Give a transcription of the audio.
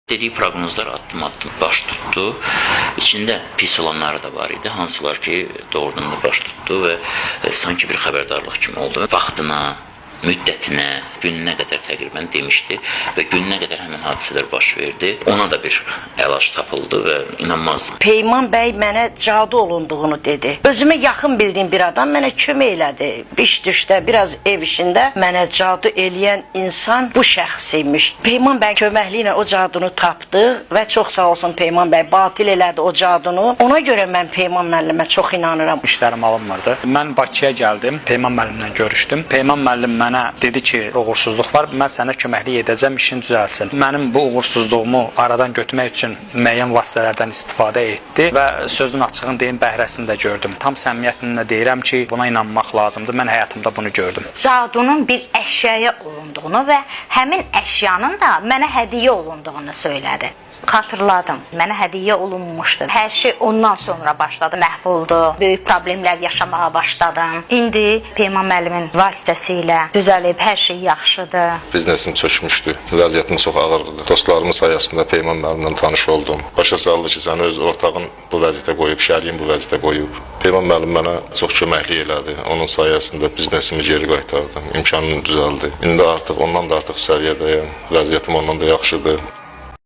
Dediği proqnozlar addım-addım baş tutdu. İçində pis olanları da var idi. Hansılar ki, doğrudan da baş tutdu və sanki bir xəbərdarlıq kimi oldu. Vaxtına, müddətinə, gününə qədər təqribən demişdi və gününə qədər həmin hadisələr baş verdi. Ona da bir əlac tapıldı və inanmazdım. Peyman bəy mənə cadu olunduğunu dedi. Özümə yaxın bildiyim bir adam mənə kömək elədi. İş-düşdə, biraz ev işində mənə cadu eləyən insan bu şəxs imiş. Peyman bəy köməkliyi ilə o cadunu tapdıq və çox sağ olsun Peyman bəy batil elədi o cadunu. Ona görə mən Peyman müəllimə çox inanıram. İşlərim alınmırdı. Mən Bakıya gəldim, Peyman müəllimlə görüşdüm. Peyman müəllim mənə dedi ki, uğursuzluq var, mən sənə köməklik edəcəm, işin düzəlsin. Mənim bu uğursuzluğumu aradan götürmək üçün müəyyən vasitələrdən istifadə etdi və sözün açığını deyim, bəhrəsini də gördüm. Tam səmimiyyətimlə deyirəm ki, buna inanmaq lazımdır. Mən həyatımda bunu gördüm. Cadunun bir əşyaya olunduğunu və həmin əşyanın da mənə hədiyyə olunduğunu söylədi. Xatırladım, mənə hədiyyə olunmuşdu. Hər şey ondan sonra başladı, məhv oldu. Böyük problemlər yaşamağa başladım. İndi Peyman müəllimin vasitəsilə düzəlib, hər şey yaxşıdır. Biznesim çökmüşdü. Vəziyyətim çox ağırdı. Dostlarımın sayəsində Peyman müəllimlə tanış oldum. Başa saldı ki, səni öz ortağın bu vəziyyətə qoyub, şəriyin bu vəziyyətə qoyub. Peyman müəllim mənə çox köməklik elədi. Onun sayəsində biznesimi geri qaytardım. İmkanım düzəldi. İndi artıq ondan da artıq səviyyədəyəm. Vəziyyətim ondan da yaxşıdır.